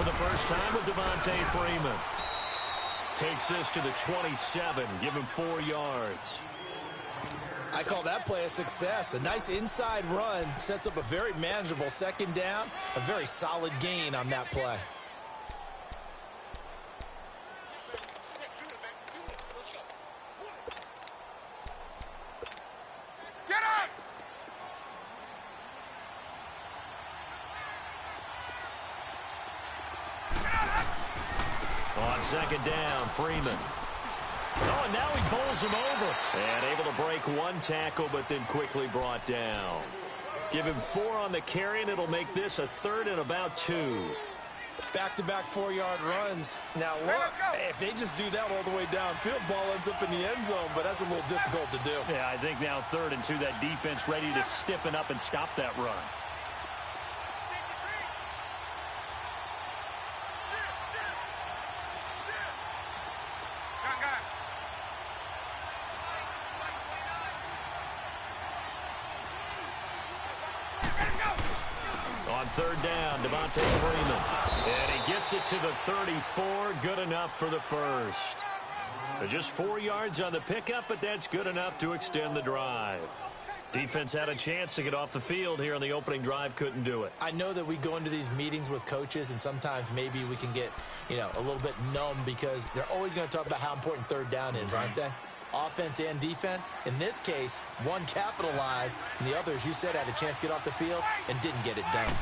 the first time with Devonta Freeman. Takes this to the 27. Give him 4 yards. I call that play a success. A nice inside run sets up a very manageable second down. A very solid gain on that play. On second down, Freeman. Oh, and now he bowls him over. And able to break one tackle, but then quickly brought down. Give him 4 on the carry, and it'll make this a 3rd and about 2. Back-to-back 4-yard runs. Now, look, if they just do that all the way downfield, ball ends up in the end zone, but that's a little difficult to do. Yeah, I think now 3rd and 2, that defense ready to stiffen up and stop that run. On 3rd down, Devonta Freeman. And he gets it to the 34. Good enough for the first. Just 4 yards on the pickup, but that's good enough to extend the drive. Defense had a chance to get off the field here on the opening drive. Couldn't do it. I know that we go into these meetings with coaches, and sometimes maybe we can get, a little bit numb because they're always going to talk about how important 3rd down is, aren't they? Offense and defense. In this case, one capitalized, and the other, as you said, had a chance to get off the field and didn't get it done.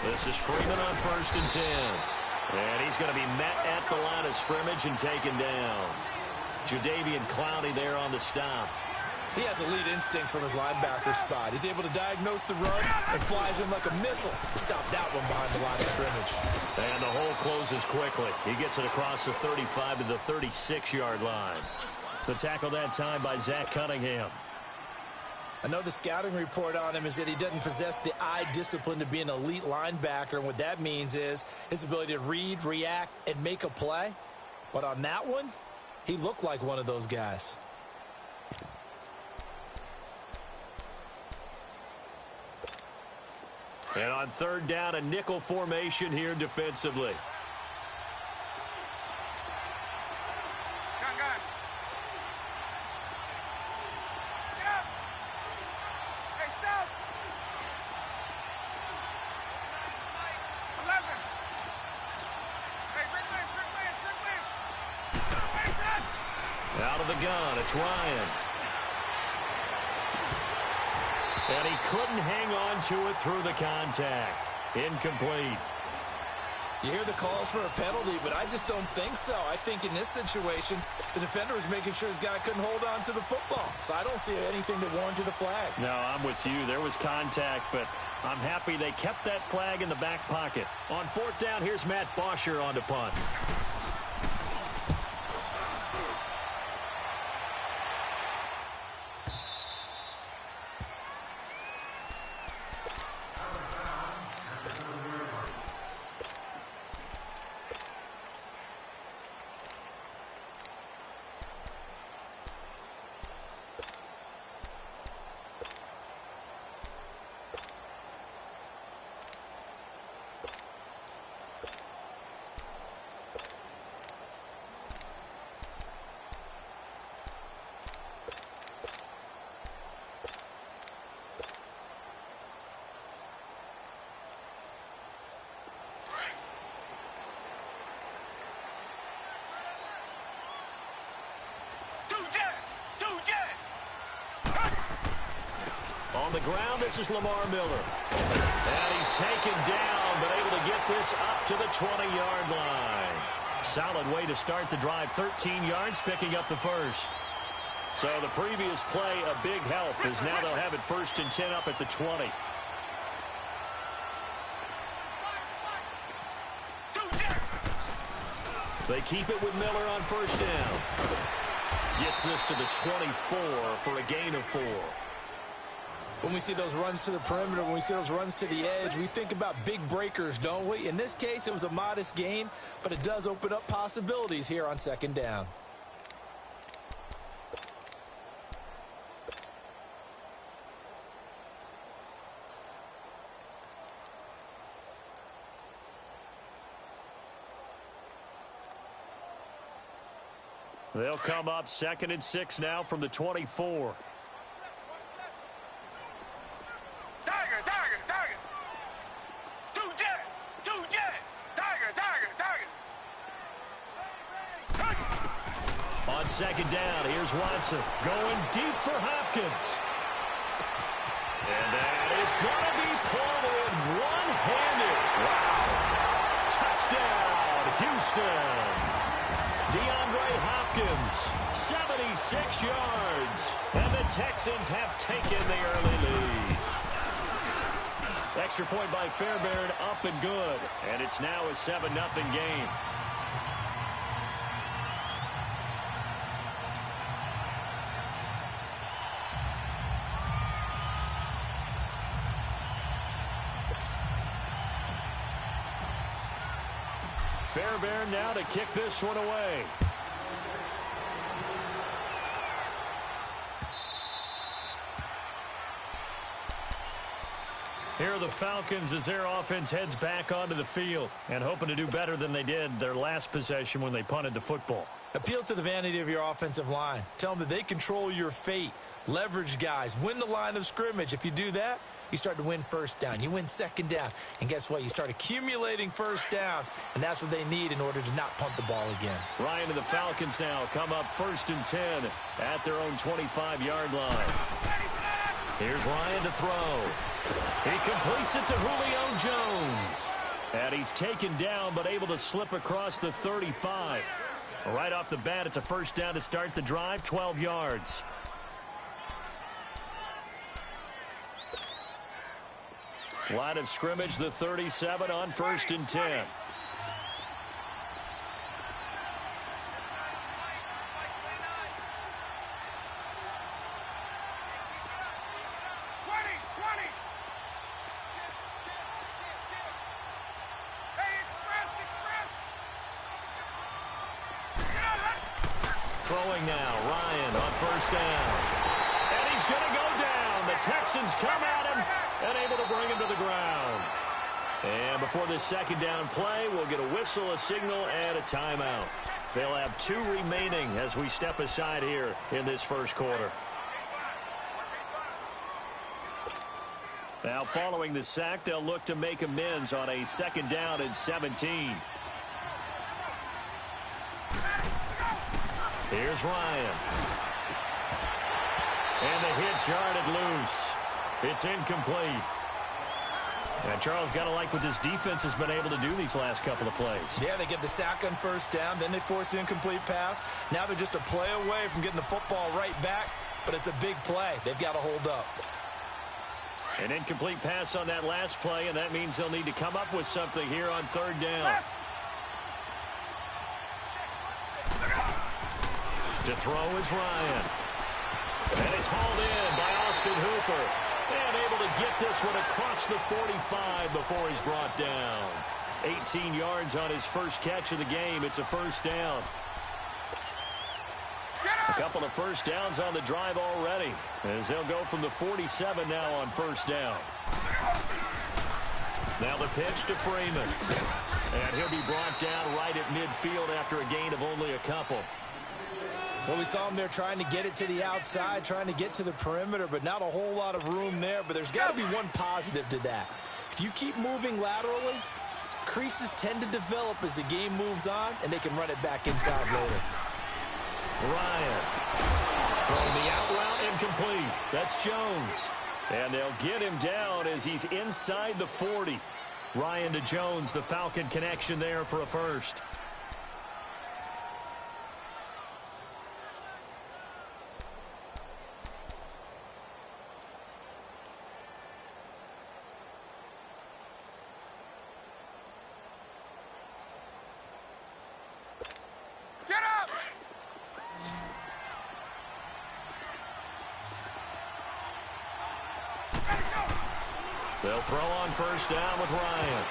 This is Freeman on 1st and 10. And he's going to be met at the line of scrimmage and taken down. Jadeveon Clowney there on the stop. He has elite instincts from his linebacker spot. He's able to diagnose the run and flies in like a missile. Stop that one behind the line of scrimmage. And the hole closes quickly. He gets it across the 35 to the 36-yard line. The tackle that time by Zach Cunningham. I know the scouting report on him is that he doesn't possess the eye discipline to be an elite linebacker. And what that means is his ability to read, react, and make a play. But on that one, he looked like one of those guys. And on 3rd down, a nickel formation here defensively. Out of the gun, it's Ryan. And he couldn't hang on to it through the contact. Incomplete. You hear the calls for a penalty, but I just don't think so. I think in this situation, the defender was making sure his guy couldn't hold on to the football. So I don't see anything that warranted a flag. No, I'm with you. There was contact, but I'm happy they kept that flag in the back pocket. On 4th down, here's Matt Bosher on to punt. On the ground, this is Lamar Miller. And he's taken down, but able to get this up to the 20-yard line. Solid way to start the drive. 13 yards, picking up the first. So the previous play, a big help, as now they'll have it 1st and 10 up at the 20. They keep it with Miller on 1st down. Gets this to the 24 for a gain of 4. When we see those runs to the perimeter, when we see those runs to the edge, we think about big breakers, don't we? In this case, it was a modest gain, but it does open up possibilities here on 2nd down. They'll come up 2nd and 6 now from the 24. On 2nd down, here's Watson going deep for Hopkins. And that is going to be pulled in one-handed. Wow. Touchdown, Houston. DeAndre Hopkins, 76 yards. And the Texans have taken the early lead. Extra point by Fairbairn, up and good. And it's now a 7-0 game. Fairbairn now to kick this one away. Here are the Falcons as their offense heads back onto the field and hoping to do better than they did their last possession when they punted the football. Appeal to the vanity of your offensive line. Tell them that they control your fate. Leverage guys. Win the line of scrimmage. If you do that, you start to win first down. You win second down. And guess what? You start accumulating first downs. And that's what they need in order to not punt the ball again. Ryan and the Falcons now come up 1st and 10 at their own 25-yard line. Here's Ryan to throw. He completes it to Julio Jones. And he's taken down but able to slip across the 35. Right off the bat, it's a first down to start the drive, 12 yards. Line of scrimmage, the 37 on 1st and 10. Throwing now, Ryan on 1st down. And he's going to go down. The Texans come at him and able to bring him to the ground. And before this 2nd down play, we'll get a whistle, a signal, and a timeout. They'll have 2 remaining as we step aside here in this first quarter. Now following the sack, they'll look to make amends on a 2nd down and 17. Here's Ryan. And the hit jarred it loose. It's incomplete. And Charles, got to like what this defense has been able to do these last couple of plays. Yeah, they get the sack on 1st down, then they force the incomplete pass. Now they're just a play away from getting the football right back, but it's a big play. They've got to hold up. An incomplete pass on that last play, and that means they'll need to come up with something here on 3rd down. To throw is Ryan. And it's hauled in by Austin Hooper. And able to get this one across the 45 before he's brought down. 18 yards on his first catch of the game. It's a 1st down. A couple of 1st downs on the drive already, as they'll go from the 47 now on 1st down. Now the pitch to Freeman. And he'll be brought down right at midfield after a gain of only a couple. Well, we saw him there trying to get it to the outside, trying to get to the perimeter, but not a whole lot of room there. But there's got to be one positive to that. If you keep moving laterally, creases tend to develop as the game moves on, and they can run it back inside later. Ryan throwing the out route, incomplete. That's Jones. And they'll get him down as he's inside the 40. Ryan to Jones, the Falcon connection there for a first. They'll throw on 1st down with Ryan.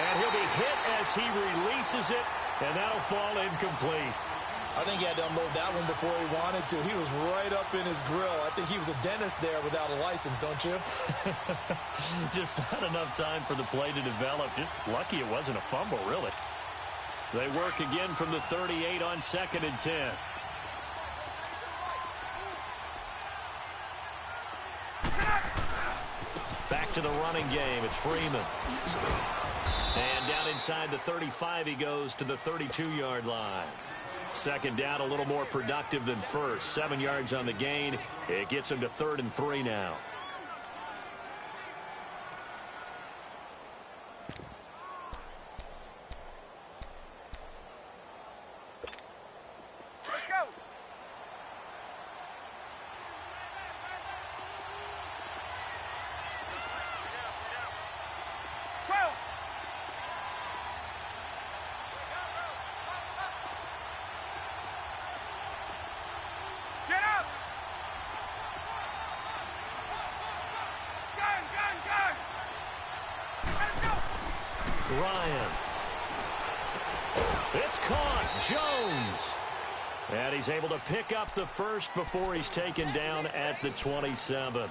And he'll be hit as he releases it, and that'll fall incomplete. I think he had to unload that one before he wanted to. He was right up in his grill. I think he was a dentist there without a license, don't you? Just not enough time for the play to develop. Just lucky it wasn't a fumble, really. They work again from the 38 on 2nd and 10. Back to the running game. It's Freeman. And down inside the 35, he goes to the 32-yard line. 2nd down, a little more productive than first. 7 yards on the gain. It gets him to 3rd and 3 now. Ryan. It's caught. Jones. And he's able to pick up the first before he's taken down at the 27.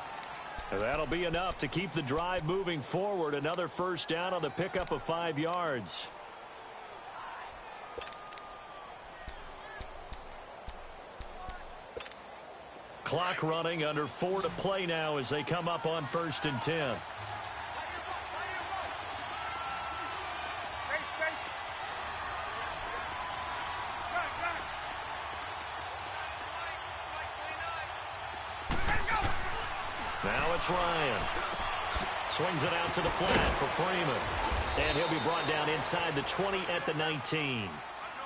And that'll be enough to keep the drive moving forward. Another first down on the pickup of 5 yards. Clock running, under 4 to play now as they come up on 1st and 10. Now it's Ryan. Swings it out to the flat for Freeman. And he'll be brought down inside the 20 at the 19.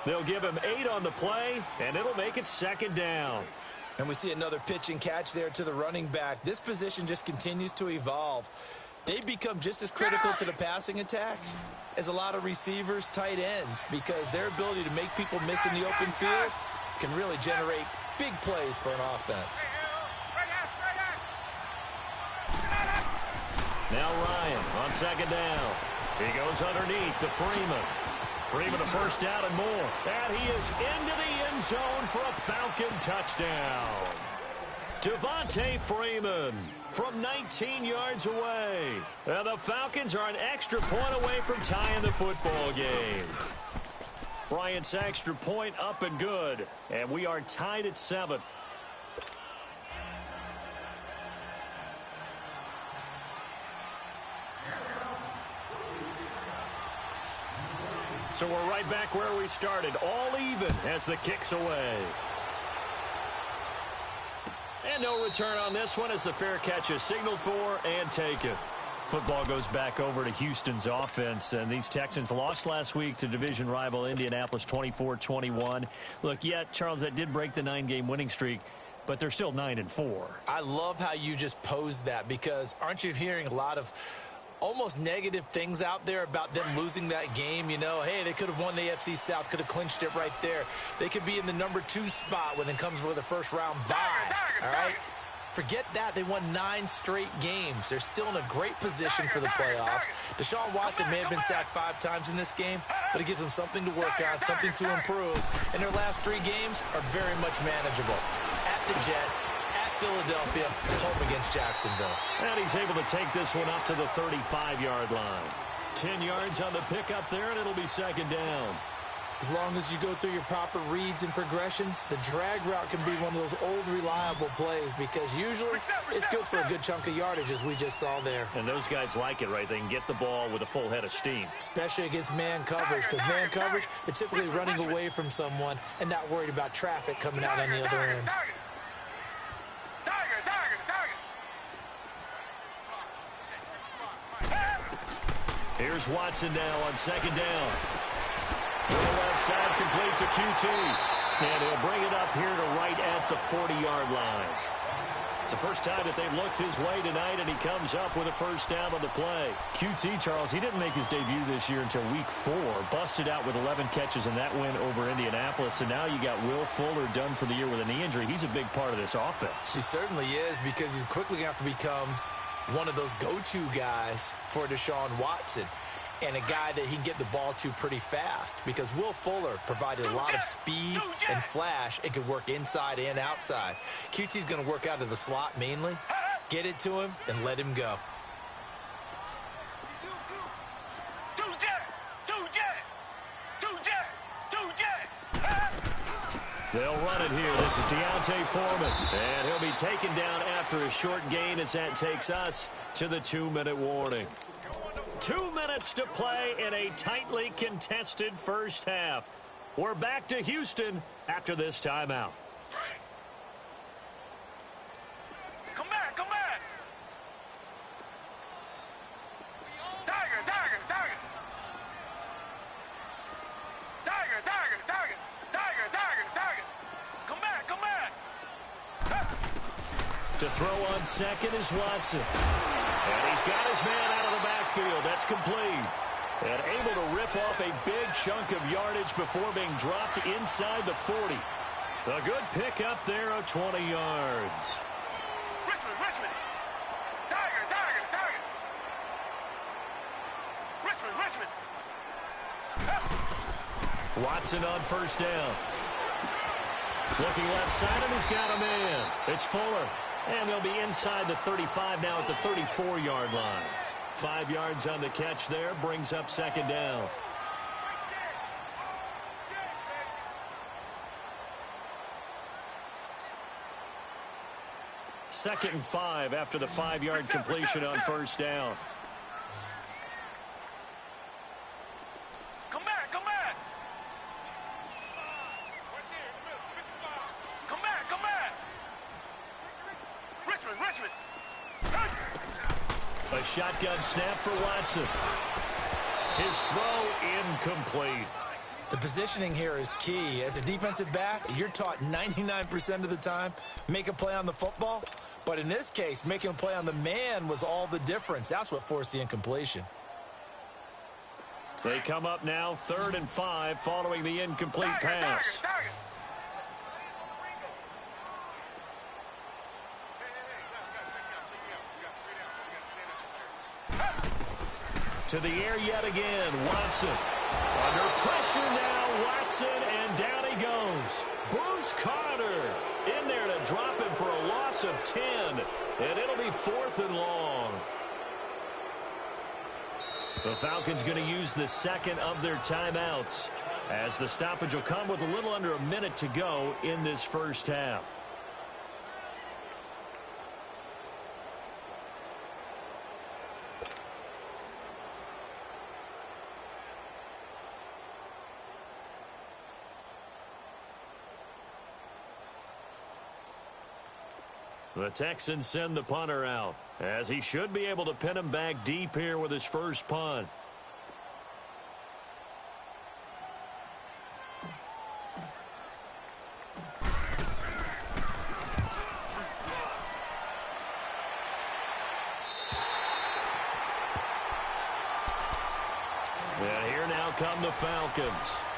They'll give him 8 on the play, and it'll make it 2nd down. And we see another pitch and catch there to the running back. This position just continues to evolve. They become just as critical to the passing attack as a lot of receivers, tight ends, because their ability to make people miss in the open field can really generate big plays for an offense. Now Ryan on 2nd down. He goes underneath to Freeman. Freeman a first down and more. And he is into the end zone for a Falcon touchdown. Devontae Freeman from 19 yards away. And the Falcons are an extra point away from tying the football game. Bryant's extra point up and good. And we are tied at 7. So we're right back where we started, all even as the kick's away. And no return on this one as the fair catch is signaled for and taken. Football goes back over to Houston's offense, and these Texans lost last week to division rival Indianapolis 24-21. Look, yeah, Charles, that did break the 9-game winning streak, but they're still 9-4. I love how you just posed that, because aren't you hearing a lot of almost negative things out there about them losing that game? You know, hey, they could have won the AFC South, could have clinched it right there. They could be in the number 2 spot when it comes with a first-round bye, all right? Forget that. They won 9 straight games. They're still in a great position for the playoffs. Deshaun Watson may have been sacked 5 times in this game, but it gives them something to work on, something to improve. And their last 3 games are very much manageable. At the Jets, Philadelphia, home against Jacksonville. And he's able to take this one up to the 35-yard line. 10 yards on the pickup there, and it'll be 2nd down. As long as you go through your proper reads and progressions, the drag route can be one of those old reliable plays, because usually it's good for a good chunk of yardage, as we just saw there. And those guys like it, right? They can get the ball with a full head of steam. Especially against man coverage, because man coverage, they're typically running away from someone and not worried about traffic coming out on the other end. Here's Watson now on 2nd down. To the left side, complete to QT. And he'll bring it up here to right at the 40-yard line. It's the first time that they've looked his way tonight, and he comes up with a first down on the play. QT, Charles, he didn't make his debut this year until week 4. Busted out with 11 catches in that win over Indianapolis. And now you got Will Fuller done for the year with a knee injury. He's a big part of this offense. He certainly is, because he's quickly going to have to become one of those go-to guys for Deshaun Watson, and a guy that he can get the ball to pretty fast, because Will Fuller provided a lot of speed and flash and could work inside and outside. QT's going to work out of the slot mainly, get it to him, and let him go. They'll run it here. This is Deontay Foreman. And he'll be taken down after a short gain as that takes us to the 2-minute warning. 2 minutes to play in a tightly contested first half. We're back to Houston after this timeout. Come back, come back. Tiger, Tiger, Tiger. Tiger, Tiger, Tiger. Tiger, Tiger, Tiger. Come back, come back. To throw on second is Watson. And he's got his man out of the backfield. That's complete. And able to rip off a big chunk of yardage before being dropped inside the 40. A good pickup there of 20 yards. Richmond, Richmond. Tiger, Tiger, Tiger. Richmond, Richmond. Watson on first down. Looking left side, and he's got a man. It's Fuller. And they'll be inside the 35 now at the 34-yard line. 5 yards on the catch there, brings up second down. Second and 5 after the 5-yard completion on first down. Come back, come back. Come back. Richmond, Richmond. A shotgun snap for Watson. His throw incomplete. The positioning here is key. As a defensive back, you're taught 99% of the time, make a play on the football. But in this case, making a play on the man was all the difference. That's what forced the incompletion. They come up now 3rd and 5 following the incomplete pass. To the air yet again, Watson. Under pressure now, Watson, and down he goes. Bruce Carter in there to drop him for a loss of 10, and it'll be 4th and long. The Falcons going to use the second of their timeouts, as the stoppage will come with a little under a minute to go in this first half. The Texans send the punter out, as he should be able to pin him back deep here with his first punt. And here now come the Falcons.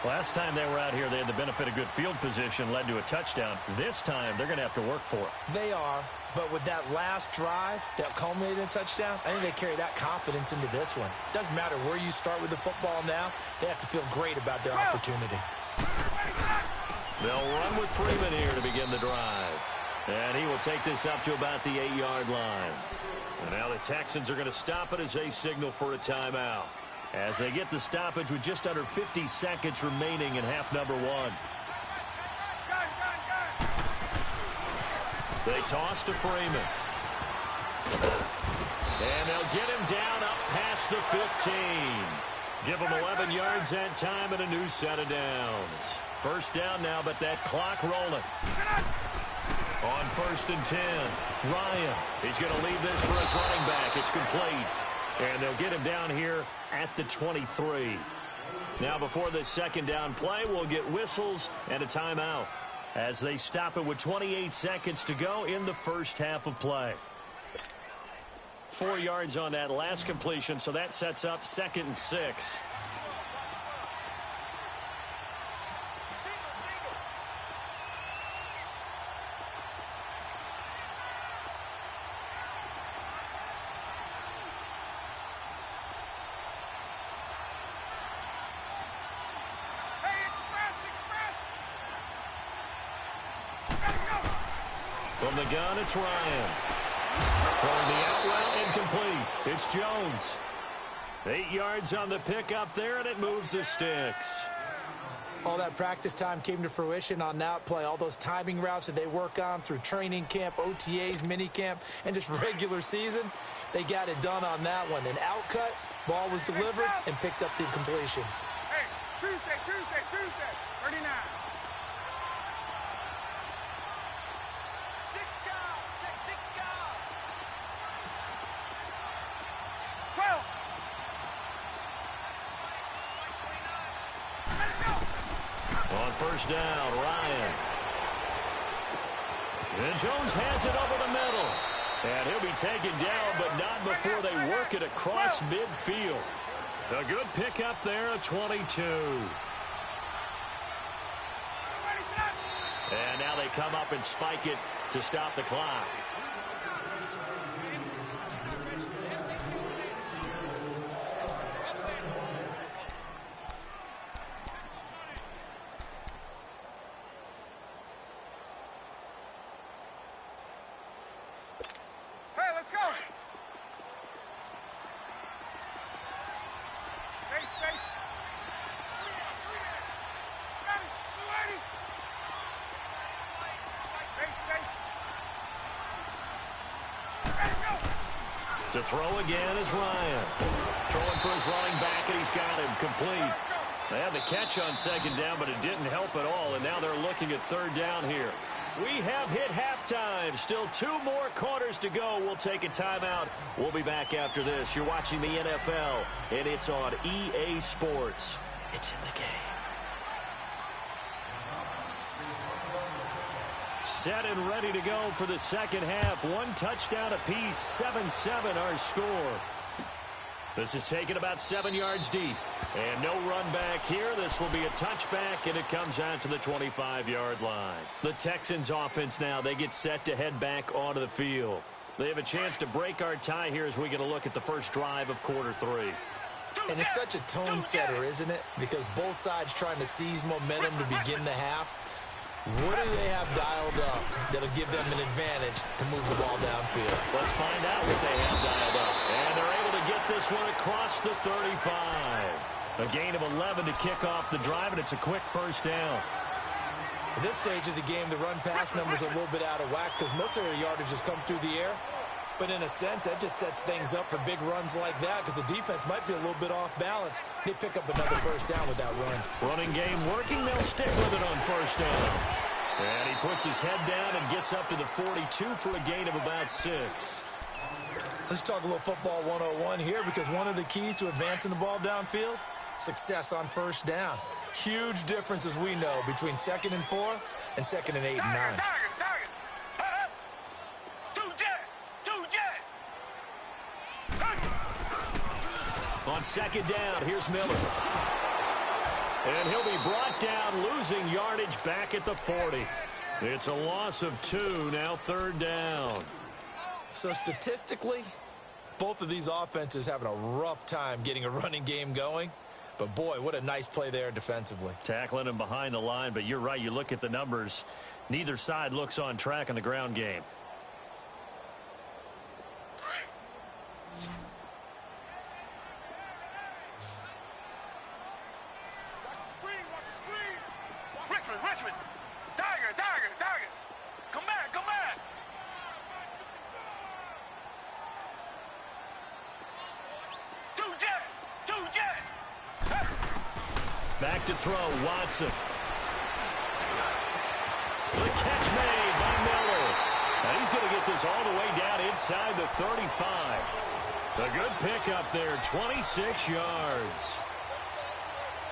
Last time they were out here, they had the benefit of good field position, led to a touchdown. This time, they're going to have to work for it. They are, but with that last drive that culminated in a touchdown, I think they carry that confidence into this one. Doesn't matter where you start with the football now, they have to feel great about their opportunity. They'll run with Freeman here to begin the drive. And he will take this up to about the 8-yard line. And now the Texans are going to stop it as they signal for a timeout, as they get the stoppage with just under 50 seconds remaining in half number 1. They toss to Freeman. And they'll get him down up past the 15. Give him 11 yards that time and a new set of downs. First down now, but that clock rolling. On 1st and 10, Ryan. He's going to leave this for his running back. It's complete. And they'll get him down here at the 23. Now before this second down play, we'll get whistles and a timeout, as they stop it with 28 seconds to go in the first half of play. 4 yards on that last completion, so that sets up 2nd and 6. From the gun, it's Ryan. Throwing the out route, incomplete. It's Jones. 8 yards on the pickup there, and it moves the sticks. All that practice time came to fruition on that play. All those timing routes that they work on through training camp, OTAs, minicamp, and just regular season, they got it done on that one. An outcut, ball was delivered, and picked up the completion. Hey, Tuesday, 39. On first down, Ryan. And Jones has it over the middle. And he'll be taken down, but not before they work it across midfield. A good pickup there, a 22. And now they come up and spike it to stop the clock. To throw again is Ryan. Throwing for his running back, and he's got him complete. They had the catch on second down, but it didn't help at all, and now they're looking at third down here. We have hit halftime. Still 2 more quarters to go. We'll take a timeout. We'll be back after this. You're watching the NFL, and it's on EA Sports. It's in the game. Set and ready to go for the second half. 1 touchdown apiece, 7-7 our score. This is taken about 7 yards deep. And no run back here. This will be a touchback, and it comes out to the 25-yard line. The Texans offense now, they get set to head back onto the field. They have a chance to break our tie here as we get a look at the first drive of quarter 3. And it's such a tone setter, isn't it? Because both sides trying to seize momentum to begin the half. What do they have dialed up that'll give them an advantage to move the ball downfield? Let's find out what they have dialed up. And they're able to get this one across the 35. A gain of 11 to kick off the drive, and it's a quick first down. At this stage of the game, the run-pass numbers are a little bit out of whack because most of their yardage has come through the air. But in a sense, that just sets things up for big runs like that because the defense might be a little bit off balance. They pick up another first down with that run. Running game working. They'll stick with it on first down. And he puts his head down and gets up to the 42 for a gain of about 6. Let's talk a little football 101 here because one of the keys to advancing the ball downfield, success on first down. Huge difference, as we know, between 2nd and 4 and 2nd and 8 and 9. On second down, here's Miller. And he'll be brought down, losing yardage back at the 40. It's a loss of 2, now third down. So statistically, both of these offenses having a rough time getting a running game going. But, boy, what a nice play there defensively. Tackling him behind the line, but you're right. You look at the numbers. Neither side looks on track in the ground game. Richmond. Tiger. Come back. Two jet. Back to throw, Watson. The catch made by Miller. And he's going to get this all the way down inside the 35. A good pickup there, 26 yards.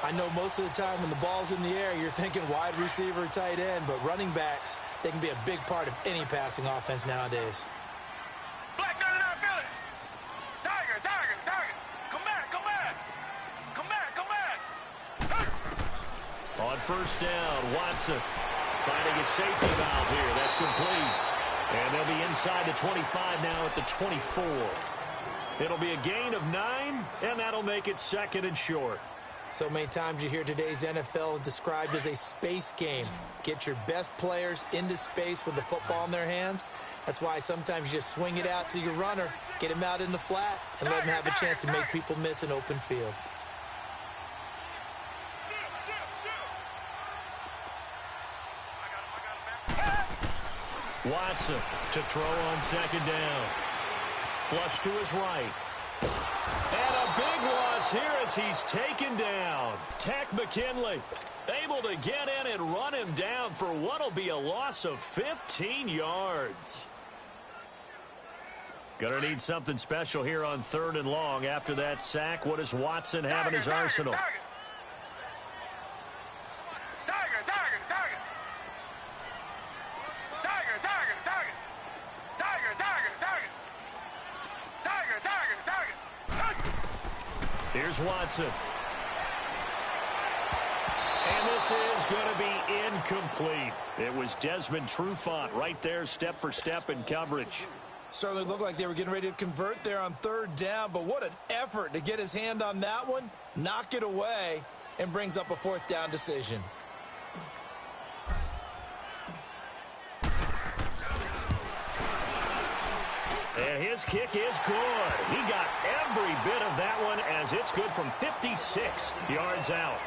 I know most of the time when the ball's in the air, you're thinking wide receiver, tight end, but running backs, they can be a big part of any passing offense nowadays. Black 99 Philly. Tiger. Come back. On first down, Watson finding a safety valve here. That's complete. And they'll be inside the 25 now at the 24. It'll be a gain of 9, and that'll make it 2nd and short. So many times you hear today's NFL described as a space game. Get your best players into space with the football in their hands. That's why sometimes you just swing it out to your runner, get him out in the flat, and let him have a chance to make people miss an open field. Watson to throw on second down. Flush to his right. And a big loss here as he's taken down. Takk McKinley able to get in and run him down for what will be a loss of 15 yards. Gonna need something special here on 3rd and long. After that sack, what does Watson have in his arsenal? Here's Watson. And this is going to be incomplete. It was Desmond Trufant right there, step for step in coverage. Certainly looked like they were getting ready to convert there on 3rd down, but what an effort to get his hand on that one, knock it away, and brings up a 4th down decision. And his kick is good. He got every bit of that one as it's good from 56 yards out.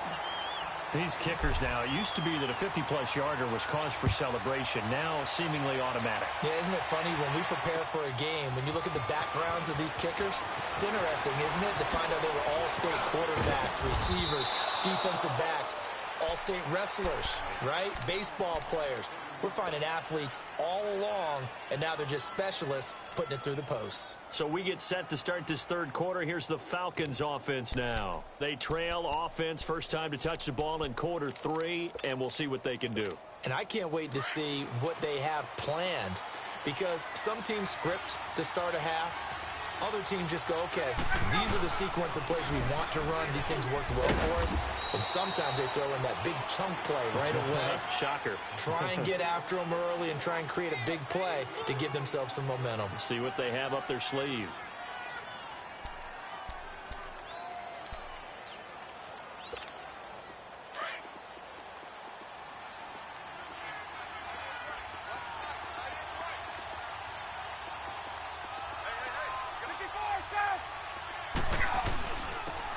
These kickers now, it used to be that a 50-plus yarder was cause for celebration. Now seemingly automatic. Yeah, isn't it funny when we prepare for a game, when you look at the backgrounds of these kickers, it's interesting, isn't it, to find out they were all-state quarterbacks, receivers, defensive backs, all-state wrestlers, right? Baseball players. We're finding athletes all along, and now they're just specialists putting it through the posts. So we get set to start this 3rd quarter. Here's the Falcons offense now. They trail offense, first time to touch the ball in quarter 3, and we'll see what they can do. And I can't wait to see what they have planned, because some teams script to start a half. Other teams just go, okay, these are the sequence of plays we want to run. These things worked well for us. And sometimes they throw in that big chunk play right away. Shocker. Try and get after them early and try and create a big play to give themselves some momentum. See what they have up their sleeve.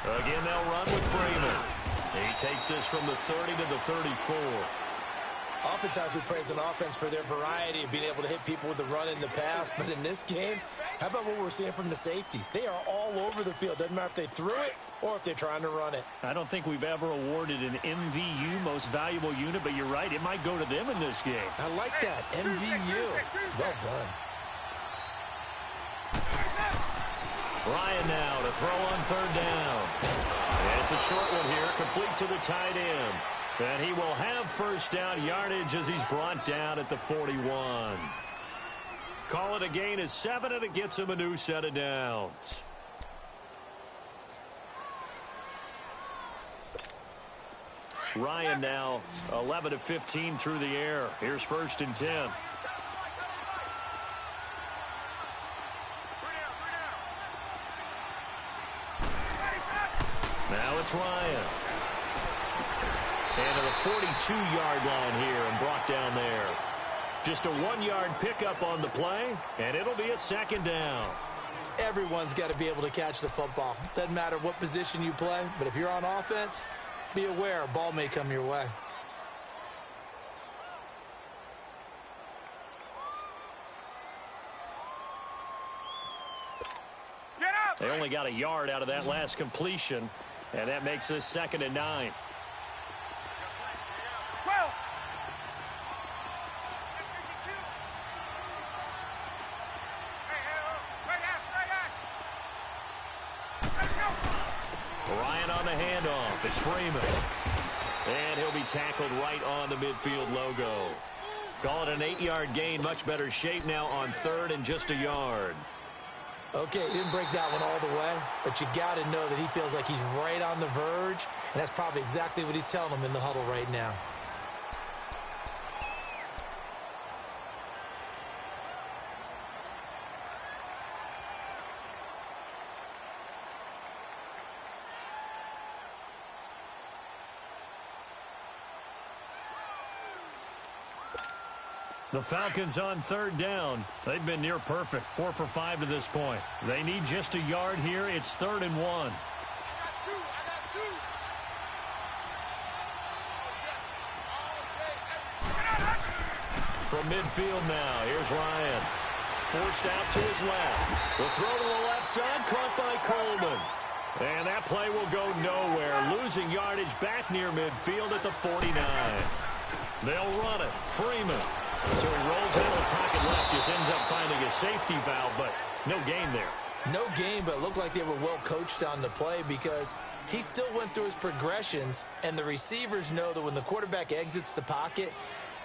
Again, they'll run with Freeman. He takes this from the 30 to the 34. Oftentimes we praise an offense for their variety of being able to hit people with the run in the pass. But in this game, how about what we're seeing from the safeties? They are all over the field. Doesn't matter if they threw it or if they're trying to run it. I don't think we've ever awarded an MVU, most valuable unit, but you're right. It might go to them in this game. I like that. MVU. Well done. Ryan now to throw on 3rd down. And it's a short one here, complete to the tight end. And he will have first down yardage as he's brought down at the 41. Call it a gain of 7, and it gets him a new set of downs. Ryan now 11 of 15 through the air. Here's 1st and 10. Now it's Ryan. And to the 42-yard line here and brought down there. Just a 1-yard pickup on the play, and it'll be a 2nd down. Everyone's got to be able to catch the football. Doesn't matter what position you play, but if you're on offense, be aware a ball may come your way. They only got a yard out of that last completion, and that makes this 2nd and 9. Ryan on the handoff. It's Freeman. And he'll be tackled right on the midfield logo. Call it an 8-yard gain. Much better shape now on 3rd and just a yard. Okay, he didn't break that one all the way, but you got to know that he feels like he's right on the verge, and that's probably exactly what he's telling them in the huddle right now. The Falcons on 3rd down. They've been near perfect, 4 for 5 to this point. They need just a yard here. It's 3rd and 1. I got two. From midfield now, here's Ryan. Forced out to his left. The throw to the left side, caught by Coleman. And that play will go nowhere. Losing yardage back near midfield at the 49. They'll run it. Freeman. So he rolls into the pocket left. Just ends up finding a safety valve, but no gain there. No gain, but it looked like they were well coached on the play because he still went through his progressions, and the receivers know that when the quarterback exits the pocket,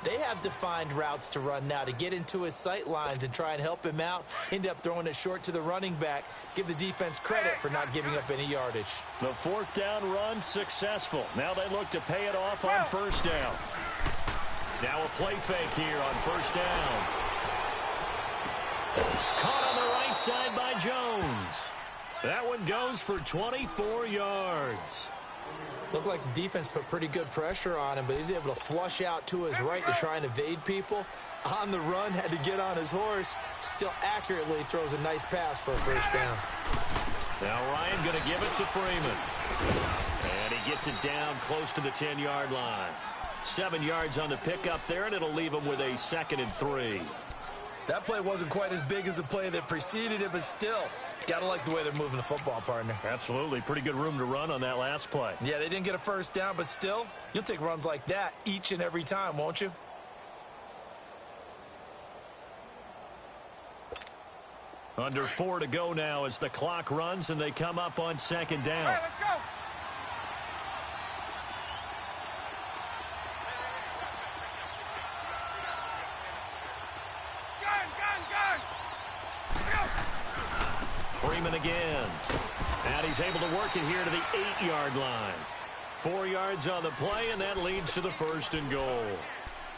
they have defined routes to run now to get into his sight lines and try and help him out. End up throwing it short to the running back. Give the defense credit for not giving up any yardage. The fourth down run successful. Now they look to pay it off on first down. Now a play fake here on first down. Caught on the right side by Jones. That one goes for 24 yards. Looked like the defense put pretty good pressure on him, but he's able to flush out to his right to try and evade people. On the run, had to get on his horse. Still accurately throws a nice pass for a first down. Now Ryan going to give it to Freeman. And he gets it down close to the 10-yard line. 7 yards on the pickup there, and it'll leave him with a 2nd and 3. That play wasn't quite as big as the play that preceded it, but still, got to like the way they're moving the football, partner. Absolutely. Pretty good room to run on that last play. Yeah, they didn't get a first down, but still, you'll take runs like that each and every time, won't you? Under 4 to go now as the clock runs, and they come up on 2nd down. Hey, let's go. Freeman again. And he's able to work it here to the 8-yard line. 4 yards on the play, and that leads to the 1st and goal.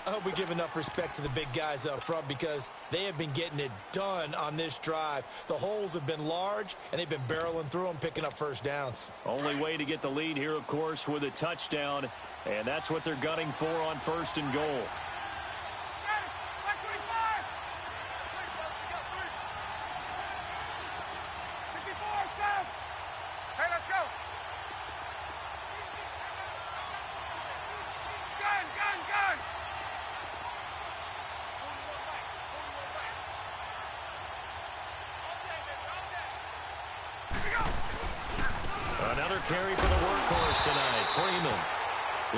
I hope we give enough respect to the big guys up front because they have been getting it done on this drive. The holes have been large, and they've been barreling through them, picking up first downs. Only way to get the lead here, of course, with a touchdown, and that's what they're gunning for on 1st and goal. Another carry for the workhorse tonight. Freeman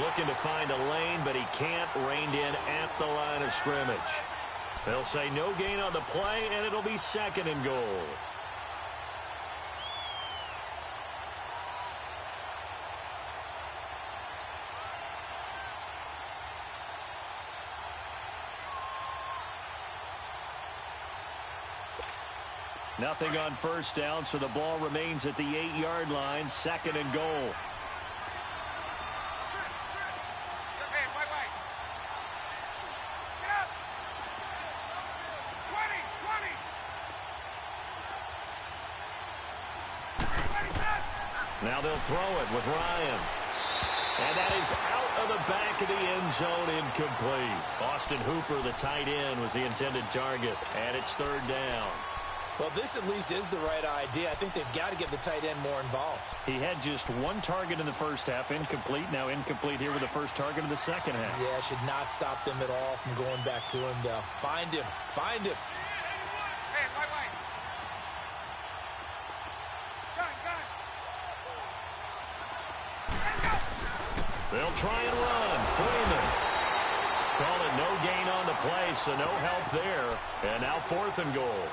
looking to find a lane, but he can't. Reined in at the line of scrimmage. They'll say no gain on the play, and it'll be 2nd and goal. Nothing on first down, so the ball remains at the 8-yard line. 2nd and goal. Hey, wait. Get up. 20. Now they'll throw it with Ryan. And that is out of the back of the end zone, incomplete. Austin Hooper, the tight end, was the intended target. And it's 3rd down. Well, this at least is the right idea. I think they've got to get the tight end more involved. He had just 1 target in the first half, incomplete. Now incomplete here with the first target of the second half. Yeah, should not stop them at all from going back to him, though. Find him. Find him. Hey, wait. Gun. They'll try and run. Freeman. Call it no gain on the play, so no help there. And now 4th and goal.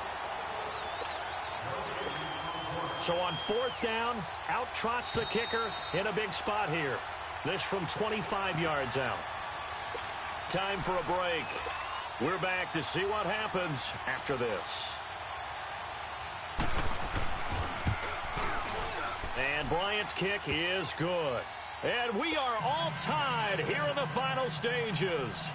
So on 4th down, out trots the kicker in a big spot here. This from 25 yards out. Time for a break. We're back to see what happens after this. And Bryant's kick is good. And we are all tied here in the final stages.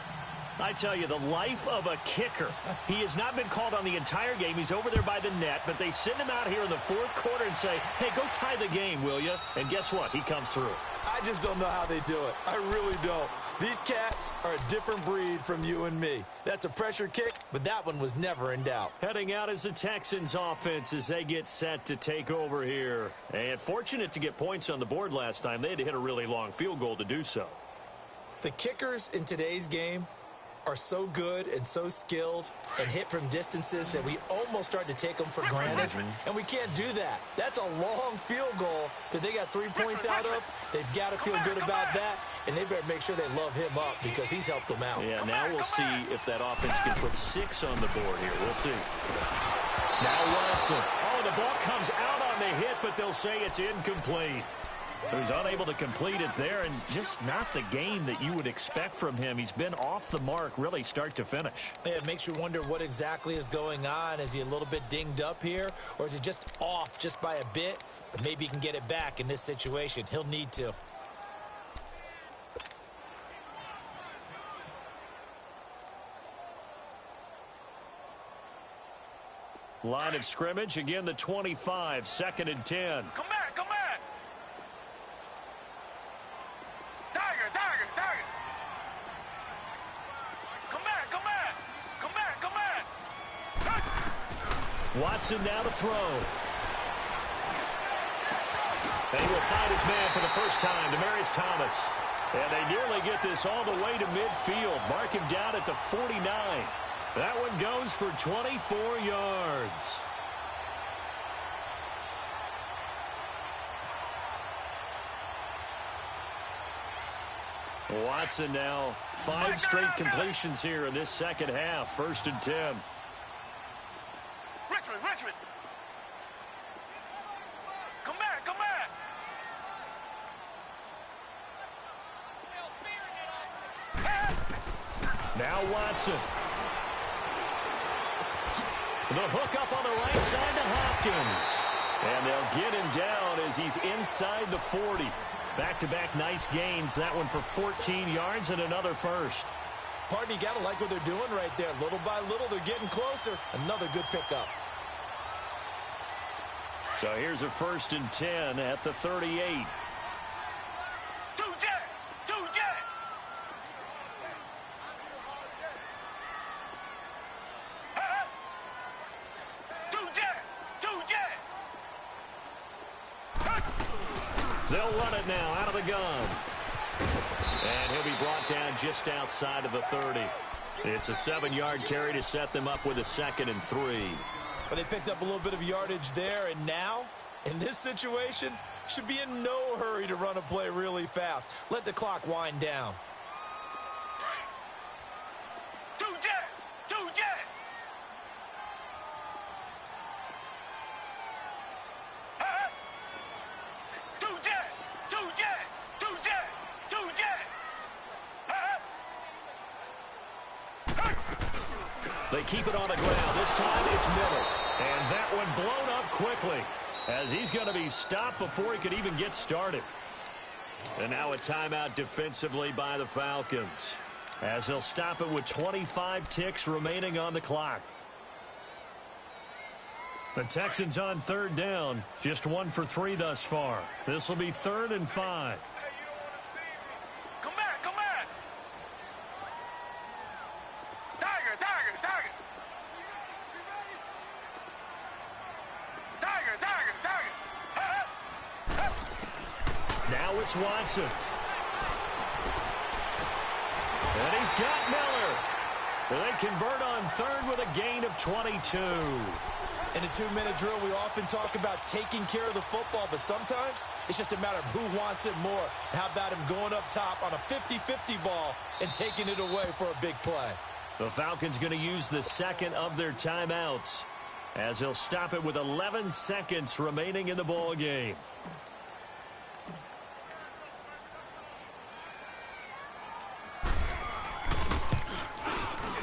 I tell you, the life of a kicker. He has not been called on the entire game. He's over there by the net, but they send him out here in the 4th quarter and say, hey, go tie the game, will you? And guess what? He comes through. I just don't know how they do it. I really don't. These cats are a different breed from you and me. That's a pressure kick, but that one was never in doubt. Heading out is the Texans offense as they get set to take over here. And fortunate to get points on the board last time. They had to hit a really long field goal to do so. The kickers in today's game are so good and so skilled and hit from distances that we almost start to take them for granted. And we can't do that. That's a long field goal that they got 3 points out of. They've got to feel good about that, and they better make sure they love him up because he's helped them out. Yeah, now we'll see if that offense can put 6 on the board here. We'll see. Now Watson. Oh, the ball comes out on the hit, but they'll say it's incomplete. So he's unable to complete it there, and just not the game that you would expect from him. He's been off the mark really start to finish. Yeah, it makes you wonder what exactly is going on. Is he a little bit dinged up here, or is he just off just by a bit? But maybe he can get it back in this situation. He'll need to. Line of scrimmage, again the 25, 2nd and 10. Come back, come back. Tiger, tiger, tiger. Come back, come back. Come back, come back. Watson now to throw. And he will find his man for the first time, Demaryius Thomas. And they nearly get this all the way to midfield. Mark him down at the 49. That one goes for 24 yards. Watson now 5 straight completions here in this second half. 1st and 10. Richmond, Richmond. Come back, come back. Now Watson. The hook up on the right side to Hopkins. And they'll get him down as he's inside the 40. Back-to-back nice gains. That one for 14 yards and another first. Pardon, you got to like what they're doing right there. Little by little, they're getting closer. Another good pickup. So here's a 1st and 10 at the 38. Two jet, two jet. They'll run it now out of the gun. And he'll be brought down just outside of the 30. It's a 7-yard carry to set them up with a 2nd and 3. But they picked up a little bit of yardage there, and now, in this situation, should be in no hurry to run a play really fast. Let the clock wind down. Two jet, two jet. They keep it on the ground. This time it's Miller. And that one blown up quickly as he's going to be stopped before he could even get started. And now a timeout defensively by the Falcons as they'll stop it with 25 ticks remaining on the clock. The Texans on 3rd down. Just 1 for 3 thus far. This will be 3rd and 5. Come back, come back. Tiger, tiger, tiger. Tiger, tiger, tiger. Now it's Watson. And he's got Miller. They convert on 3rd with a gain of 22. In a 2-minute drill, we often talk about taking care of the football, but sometimes it's just a matter of who wants it more. How about him going up top on a 50-50 ball and taking it away for a big play? The Falcons going to use the 2nd of their timeouts as he'll stop it with 11 seconds remaining in the ball game.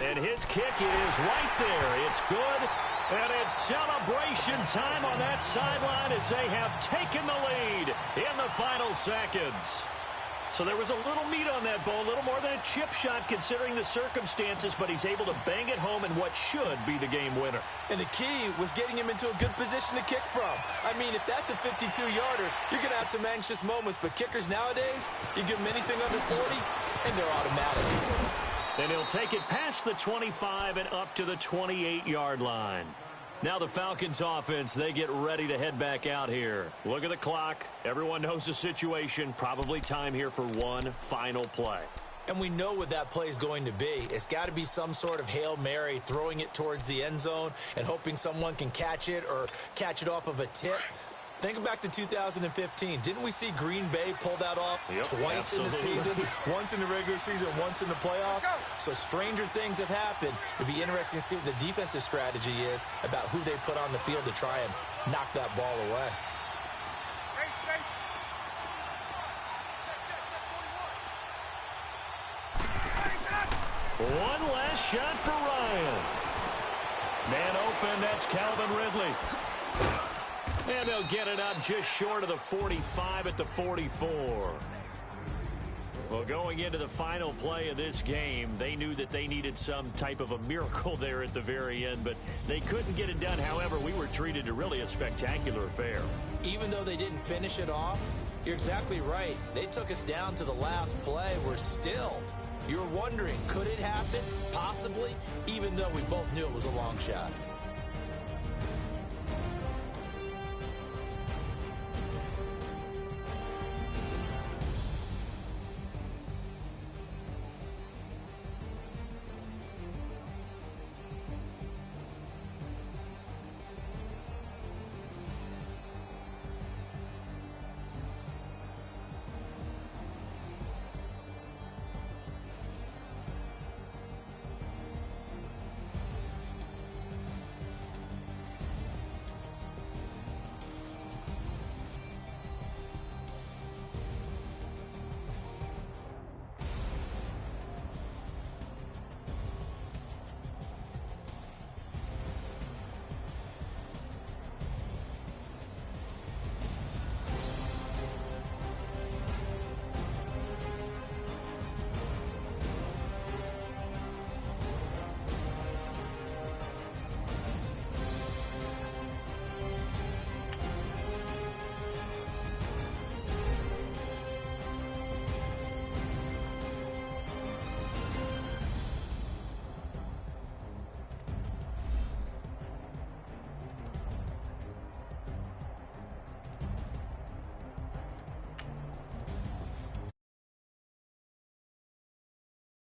And his kick is right there. It's good. And it's celebration time on that sideline as they have taken the lead in the final seconds. So there was a little meat on that ball, a little more than a chip shot considering the circumstances, but he's able to bang it home in what should be the game winner. And the key was getting him into a good position to kick from. I mean, if that's a 52-yarder, you're going to have some anxious moments, but kickers nowadays, you give them anything under 40, and they're automatic. And he'll take it past the 25 and up to the 28-yard line. Now the Falcons offense, they get ready to head back out here. Look at the clock. Everyone knows the situation. Probably time here for one final play. And we know what that play is going to be. It's got to be some sort of Hail Mary, throwing it towards the end zone and hoping someone can catch it or catch it off of a tip. Think back to 2015. Didn't we see Green Bay pull that off twice in the season? Once in the regular season, once in the playoffs. So stranger things have happened. It'd be interesting to see what the defensive strategy is about who they put on the field to try and knock that ball away. One last shot for Ryan. Man open, that's Calvin Ridley. And they'll get it up just short of the 45 at the 44. Well, going into the final play of this game, they knew that they needed some type of a miracle there at the very end, but they couldn't get it done. However, we were treated to really a spectacular affair. Even though they didn't finish it off, you're exactly right. They took us down to the last play. We're still... You're wondering, could it happen? Possibly, even though we both knew it was a long shot.